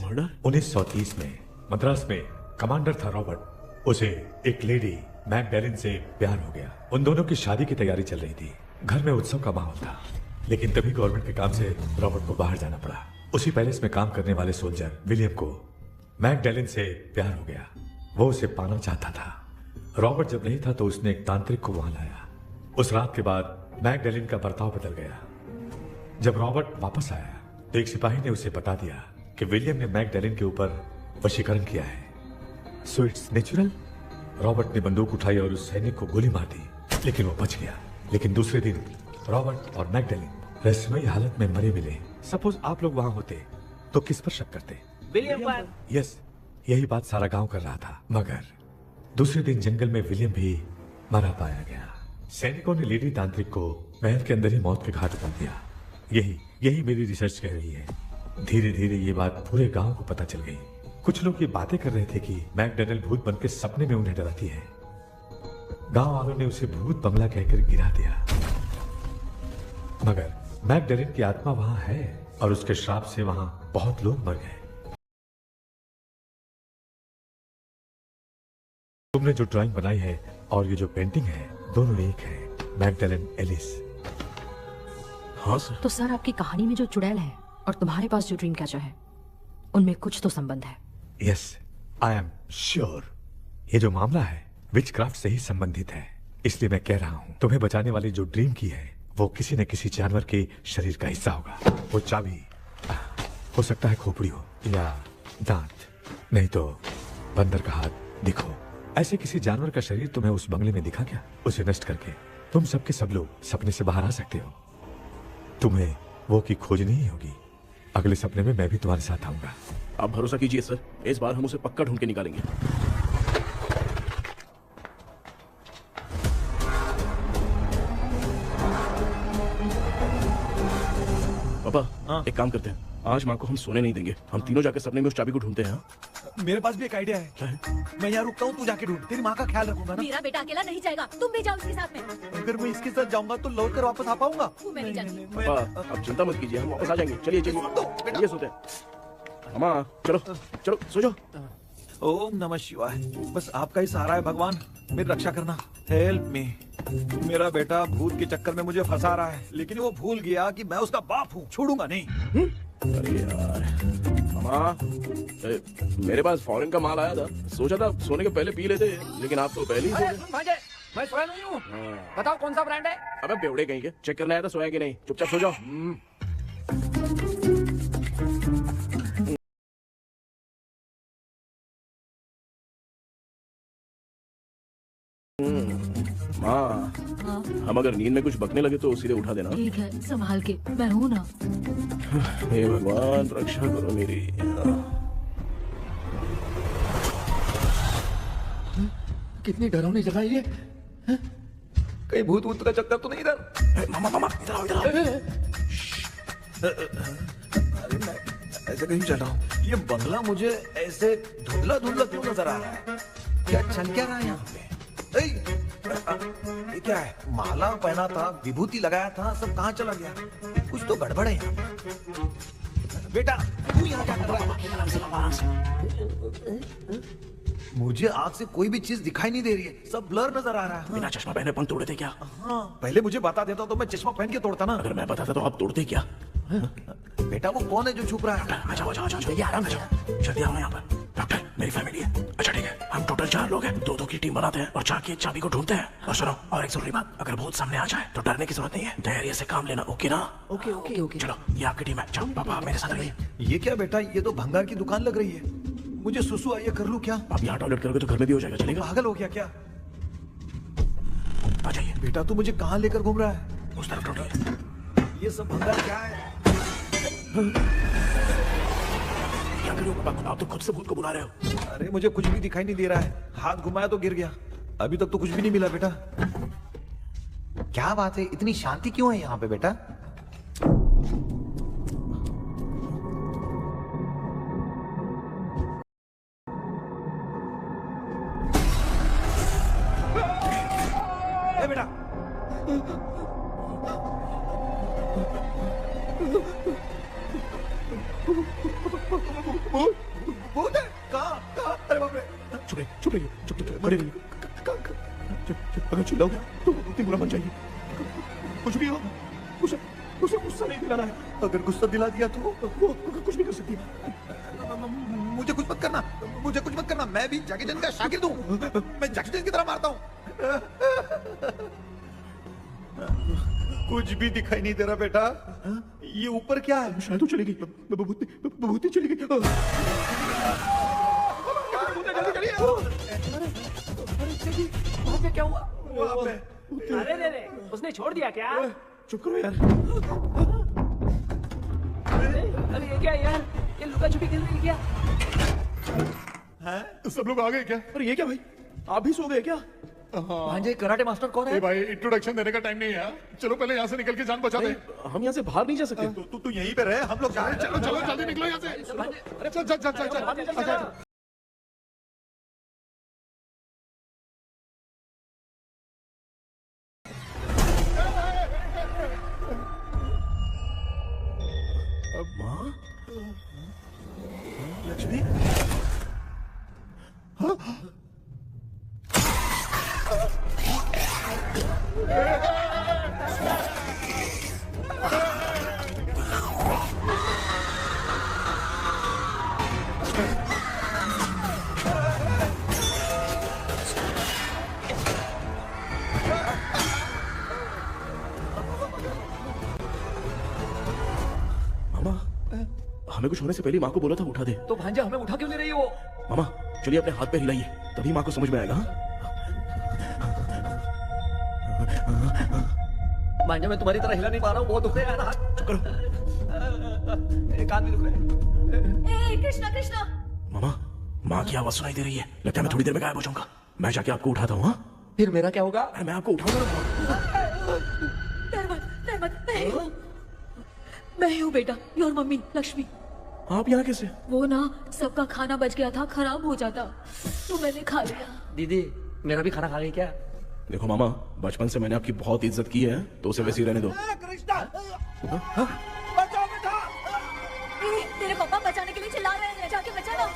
Murder? 1930 में मद्रास में commander था रॉबर्ट। उसे एक लेडी मैकडैलिन से प्यार हो गया। उन दोनों की शादी की तैयारी चल रही थी। घर में उत्सव का माहौल था, लेकिन तभी गवर्नमेंट के काम से रॉबर्ट को बाहर जाना पड़ा। उसी पैलेस में काम करने वाले सोल्जर विलियम को मैकडैलिन से प्यार हो गया। वो उसे पाना चाहता था। रॉबर्ट जब नहीं था तो उसने एक तांत्रिक को वहां लाया। उस रात के बाद मैकडैलिन का बर्ताव बदल गया। जब रॉबर्ट वापस आया तो एक सिपाही ने उसे बता दिया कि विलियम ने मैकडैलिन के ऊपर वशीकरण किया है। So it's natural. रॉबर्ट ने बंदूक उठाई और उस सैनिक को गोली मार दी, लेकिन वो बच गया। लेकिन दूसरे दिन रॉबर्ट और मैकडैलिन रहस्यमयी हालत में मरे मिले। सपोज आप लोग वहां होते तो किस पर शक करते? विलियम पर। यस, यही बात सारा गांव कर रहा था। मगर दूसरे दिन जंगल में विलियम भी मरा पाया गया। सैनिकों ने लेडी तांत्रिक को महल के अंदर ही मौत के घाट उतार दिया। यही मेरी रिसर्च कह रही है। धीरे धीरे ये बात पूरे गांव को पता चल गई। कुछ लोग ये बातें कर रहे थे कि मैकडैलिन भूत बनकर सपने में उन्हें डराती है। गांव वालों ने उसे भूत बंगला कहकर गिरा दिया। मगर मैकडैलिन की आत्मा वहां है और उसके श्राप से वहां बहुत लोग मर गए। तुमने जो ड्राइंग बनाई है और ये जो पेंटिंग है, दोनों एक है। मैकडैलिन एलिस। हाँ सर। तो सर, आपकी कहानी में जो चुड़ैल है और तुम्हारे पास जो ड्रीम कैचर है, उनमें कुछ तो संबंध है। Yes, I am sure. ये जो मामला है विचक्राफ्ट से ही संबंधित है। इसलिए मैं कह रहा हूँ, तुम्हें बचाने वाली जो ड्रीम की है वो किसी न किसी जानवर के शरीर का हिस्सा होगा। वो चाबी हो सकता है खोपड़ी हो या दांत, नहीं तो बंदर का हाथ। दिखो, ऐसे किसी जानवर का शरीर तुम्हें उस बंगले में दिखा क्या? उसे नष्ट करके तुम सबके सब लोग सपने से बाहर आ सकते हो। तुम्हें वो की खोजनी ही होगी। अगले सपने में मैं भी तुम्हारे साथ आऊंगा। आप भरोसा कीजिए सर, इस बार हम उसे पक्का ढूंढ के निकालेंगे। पापा, एक काम करते हैं, आज माँ को हम सोने नहीं देंगे। हम तीनों जाकर सपने में उस चाबी को ढूंढते हैं। मेरे पास भी एक आइडिया है। क्या है? मैं यहाँ रुकता हूँ, तू जाके ढूंढ। तेरी माँ का ख्याल रखूंगा ना। मेरा बेटा अकेला नहीं जाएगा, तुम भी जाओ उसके साथ में। अगर मैं इसके साथ जाऊंगा तो लौट कर वापस आ पाऊंगा? वो मैं नहीं जानती। पापा, आप चिंता मत कीजिए, हम वापस आ जाएंगे। चलिए चलिए सोते हैं। अम्मा, चलो चलो सो जाओ। ओम नमः शिवाय। बस आपका ही सहारा है भगवान, मेरी रक्षा करना। Help me. मेरा बेटा भूत के चक्कर में मुझे फंसा रहा है, लेकिन वो भूल गया कि मैं उसका बाप हूँ। छोड़ूंगा नहीं। अरे यार, अम्मा, मेरे पास फॉरेन का माल आया था, सोचा था सोने के पहले पी लेते, लेकिन आप तो पहले ही सो गए। मैं सोया नहीं हूँ। बताओ कौन सा ब्रांड है? अबे बेवड़े कहीं के, चेक करना है तो सोया कि नहीं। चुपचाप सो जाओ। माँ, हम अगर नींद में कुछ बकने लगे तो सीधे उठा देना। ठीक है, संभाल के, मैं हूँ ना। हे भगवान, रक्षा करो मेरी। कितनी डरावनी जगह ये। कहीं भूत वूत का चक्कर तो नहीं इधर? मामा मामा, इधर आओ, इधर आओ। अरे मैं ऐसे कहीं चल रहा हूँ। ये बंगला मुझे ऐसे धुंधला धुंधला क्यों नजर आ रहा है? क्या चल क्या रहा है यहाँ पे? ये क्या है? माला पहना था, विभूति लगाया था, सब कहाँ चला गया? कुछ तो गड़बड़ है यहाँ पे। बेटा, तू यहाँ क्या कर रहा है? मुझे आग से कोई भी चीज दिखाई नहीं दे रही है, सब ब्लर नजर आ रहा है। बिना चश्मा पहने पंख तोड़े थे क्या? हाँ, पहले मुझे बता देता तो मैं चश्मा पहन के तोड़ता ना। अगर मैं बताता तो आप तोड़ते क्या? बेटा, वो कौन है जो छुप रहा है? आ जाओ, आ जाओ, आ जाओ, जल्दी आराम से जाओ। जल्दी आओ यहाँ पर। डॉक्टर, मेरी फैमिली है। अच्छा ठीक है, हम टोटल 4 लोग हैं। 2-2 की टीम बनाते हैं और जाके चाबी को ढूंढते हैं। और सुनो, और एक जरूरी बात, अगर भूत सामने आ जाए तो डरने की जरूरत नहीं है, धैर्य से काम लेना। ओके ना? Okay okay okay. चलो, ये आपकी टीम है। जाओ पापा, मेरे साथ रहिए। ये क्या बेटा, ये तो भंगार की दुकान लग रही है। मुझे सुसु आइए, कर लूं क्या? आप यहाँ टॉयलेट करोगे तो घर में भी हो जाएगा, चलेगा? पागल हो गया क्या? आ जाइए। बेटा, तू मुझे कहाँ लेकर घूम रहा है? उस तरफ ढूंढिए। ये सब भंगार क्या है? क्या करो पापा, आप तो खुद से भूत को बुला रहे हो। अरे मुझे कुछ भी दिखाई नहीं दे रहा है। हाथ घुमाया तो गिर गया। अभी तक तो कुछ भी नहीं मिला बेटा। क्या बात है, इतनी शांति क्यों है यहाँ पे बेटा? भूत है। कहाँ? अरे बाप रे। चुप रहिए, चुप रहिए, चुप चुप खड़े रहिए। अगर चिल्लाओगे तो इतनी बुरा बन जाएगी। कुछ भी हो, उसे गुस्सा नहीं दिलाना है। अगर गुस्सा दिला दिया तो वो कुछ भी कर सकती है। मुझे कुछ मत करना, मुझे कुछ मत करना। मैं भी जैकी चैन का शागिर्द हूँ। मैं जैकी चैन की तरह मारता हूँ। कुछ भी दिखाई नहीं दे रहा बेटा। ये ऊपर क्या है? शायद वो चली गई। भूती चली गई। जल्दी चलिए। वहाँ पे क्या हुआ? वहाँ पे। अरे रे रे, उसने छोड़ दिया क्या? चुप करो यार। अरे ये क्या यार? ये लुका छुपी खेल रही है क्या? सब लोग आ गए क्या? अरे ये क्या भाई, आप भी सो गए क्या? भांजे कराटे मास्टर कौन ए है? भाई इंट्रोडक्शन देने का टाइम नहीं है। चलो पहले यहाँ से निकल के जान बचा दे। हम यहाँ से बाहर नहीं जा सकते। तू यहीं पे रहे, हम लोग जा रहे हैं। चलो चलो जल्दी निकलो यहाँ से। चल चल चल चल चल। माँ? लक्ष्मी? मामा, हमें कुछ होने से पहले माँ को बोला था उठा दे। तो भांजा हमें उठा क्यों ले रही है वो? मामा चलिए अपने हाथ पे हिलाइए, तभी माँ को समझ में आएगा। हाँ? भांजा मैं तुम्हारी तरह हिला नहीं पा रहा हूँ, बहुत दुख रहा है यार हाथ। चुप करो। एक हाथ भी दुख रहा है। ए कृष्णा कृष्णा मामा, माँ की आवाज सुनाई दे रही है। लगता है मैं थोड़ी देर में गायब हो जाऊंगा। मैं जाके आपको उठाता हूँ। हाँ? फिर मेरा क्या होगा? अरे मैं आपको उठाऊंगा। डर मत मैं हूँ बेटा, योर मम्मी लक्ष्मी। आप यहाँ कैसे? वो ना सबका खाना बच गया था, खराब हो जाता तो मैंने खा लिया। दीदी मेरा भी खाना खा गई क्या? देखो मामा, बचपन से मैंने आपकी बहुत इज्जत की है, तो उसे वैसे ही रहने दो। तेरे पापा बचाने के लिए चिल्ला रहे हैं, जाके बचा लो।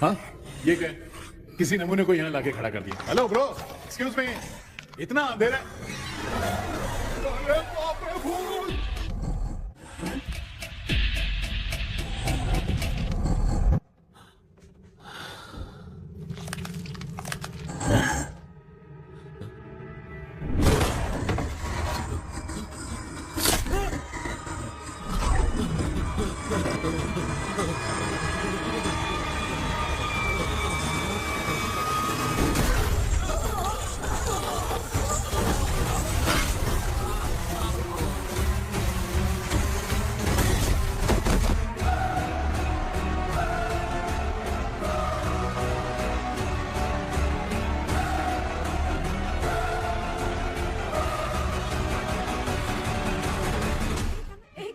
हाँ ये क्या? किसी नमूने को यहाँ लाके खड़ा कर दिया। हेलो ब्रो, एक्सक्यूज मी, इतना अंधेरा। अरे बाप रे, भूत!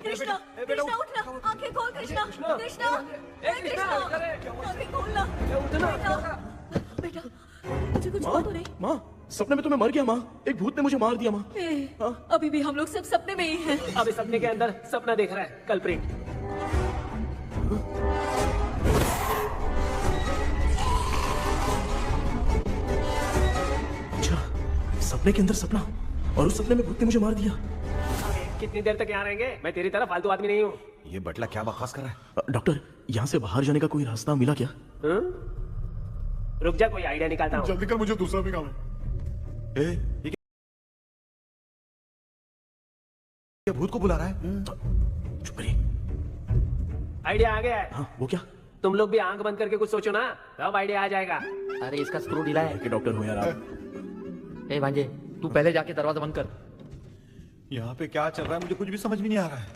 कृष्णा कृष्णा उठना, आंखें खोल कृष्णा कृष्णा कृष्णा आंखें खोलना बेटा मुझे कुछ हुआ तो नहीं? माँ, सपने में तो मैं मर गया। माँ, एक भूत ने मुझे मार दिया। माँ, अभी भी हम लोग सब सपने में ही हैं। अभी सपने के अंदर सपना देख रहा है कल्प्रिट। अच्छा, सपने के अंदर सपना, और उस सपने में भूत ने मुझे मार दिया। कितनी देर तक यहाँ रहेंगे? मैं तेरी तरह फालतू आदमी नहीं हूँ। ये बटला क्या बकवास कर रहा है? डॉक्टर, यहाँ से बाहर जाने का कोई रास्ता मिला क्या? रुक जा, कोई आइडिया निकालता हूँ। जल्दी कर, मुझे दूसरा भी काम है। ये ये भूत को बुला रहा है। चुप करिए। आइडिया आ गया है। हाँ, वो क्या? तुम लोग भी आंख बंद करके कुछ सोचो ना, तब आइडिया आ जाएगा। अरे इसका स्क्रू ढीला है। कि डॉक्टर हो यार आप। ए भांजे, तू पहले जाके दरवाजा बंद कर। यहाँ पे क्या चल रहा है मुझे कुछ भी समझ में नहीं आ रहा है।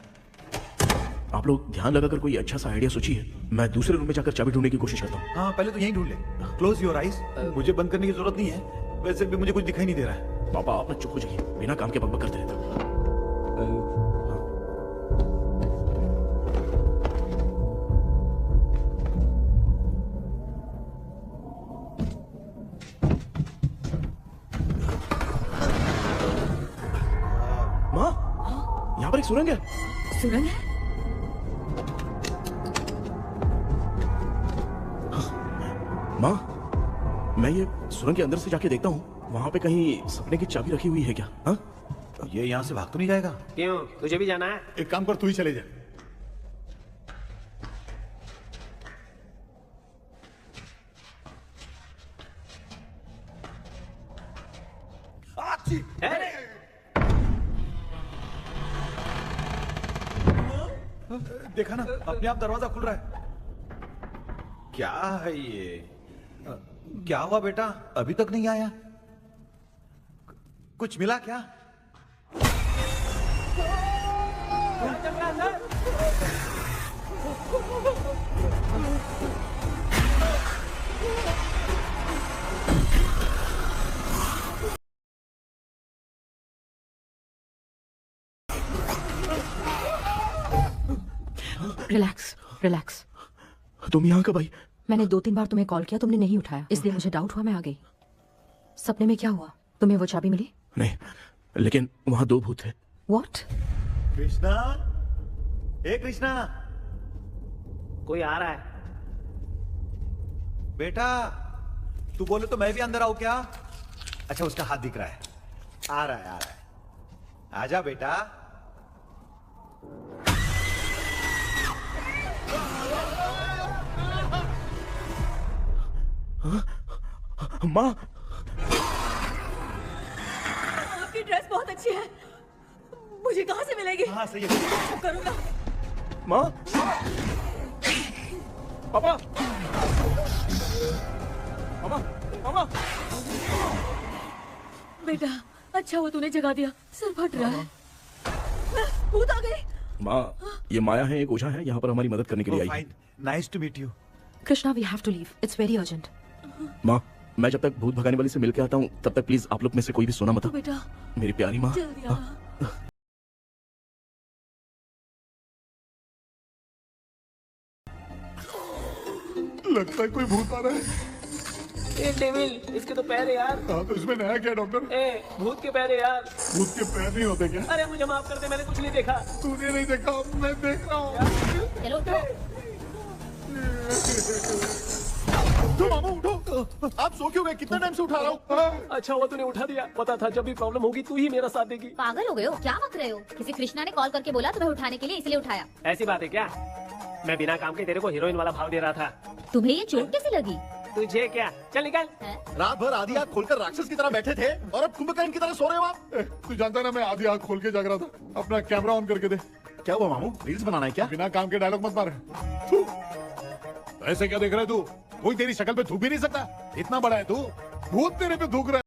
आप लोग ध्यान लगाकर कोई अच्छा सा आइडिया सोचिए, मैं दूसरे रूम में जाकर चाबी ढूंढने की कोशिश करता हूँ। हाँ पहले तो यहीं ढूंढ ले। Close your eyes. मुझे बंद करने की जरूरत नहीं है, वैसे भी मुझे कुछ दिखाई नहीं दे रहा है। पापा आप ना चुप हो जाइए, बिना काम के बकबक करते रहते हो। माँ, यहाँ पर एक सुरंग है। सुरंग है? माँ, मैं ये सुरंग के अंदर से जाके देखता हूँ, वहाँ पे कहीं सपने की चाबी रखी हुई है क्या? हाँ? ये यहाँ से भाग तो नहीं जाएगा? क्यों, तुझे भी जाना है? एक काम कर, तू ही चले जा। देखा ना, अपने आप दरवाजा खुल रहा है। क्या है ये? क्या हुआ बेटा, अभी तक नहीं आया? कुछ मिला क्या? Relax relax. तुम यहाँ कब आई? मैंने 2-3 बार तुम्हें कॉल किया, तुमने नहीं उठाया, इसलिए मुझे डाउट हुआ, मैं आ गई। सपने में क्या हुआ? तुम्हें वो चाबी मिली? नहीं, लेकिन वहाँ 2 भूत थे। व्हाट? कृष्णा, ए कृष्णा, कोई आ रहा है। बेटा तू बोले तो मैं भी अंदर आऊं क्या? अच्छा उसका हाथ दिख रहा है, आ रहा है आ रहा है। आजा बेटा। माँ, आपकी ड्रेस बहुत अच्छी है, मुझे कहाँ से मिलेगी? हाँ सही है। करूँगा। माँ, पापा, मामा, मामा। बेटा अच्छा हुआ तूने जगा दिया, सर फट रहा है। भूत आ गई। माँ, ये माया है, एक ओझा है, यहाँ पर हमारी मदद करने के लिए आई है। Fine, nice to meet you. Krishna, we have to leave, it's very urgent. माँ, मैं जब तक भूत भगाने वाली से मिलके आता हूँ, तब तक प्लीज आप लोग में से कोई भी सोना मत। तो बेटा मेरी प्यारी माँ। जल्दी आ। लगता है कोई भूत आ रहा है। ए डेविल, इसके तो पैर है यार। हाँ तो इसमें नया क्या डॉक्टर? ए भूत के पैर है यार। भूत के पैर नहीं होते क्या? अरे मुझे माफ कर दे, मैंने कुछ नहीं देखा। तूने नहीं देखा, मैं देख रहा हूँ। चलो उठो। तो मामू उठो, आप सो क्यों गए? कितना टाइम से उठा रहा हूँ? अच्छा हुआ तूने उठा दिया, पता था जब भी प्रॉब्लम होगी तू ही मेरा साथ देगी। पागल हो गए हो क्या? बक रहे हो? किसी कृष्णा ने कॉल करके बोला तुम्हें उठाने के लिए, इसलिए उठाया। ऐसी बात है क्या? मैं बिना काम के तेरे को हीरोइन वाला भाव दे रहा था। तुम्हें ये चोट कैसे लगी? तुझे क्या? चल निकल। रात भर आधी आँख खोलकर राक्षस की तरह बैठे थे और अब कुंभकर्ण की तरह सो रहे हो आप। तू जानता है ना मैं आधी आँख खोल के जाग रहा था। अपना कैमरा ऑन करके दे। क्या हुआ मामू, रील्स बनाना है क्या? बिना काम के डायलॉग मत मार। थू। ऐसे क्या देख रहा है तू? कोई तेरी शक्ल पे थूक भी नहीं सकता, इतना बड़ा है तू। भूत तेरे पे थूक रहा है।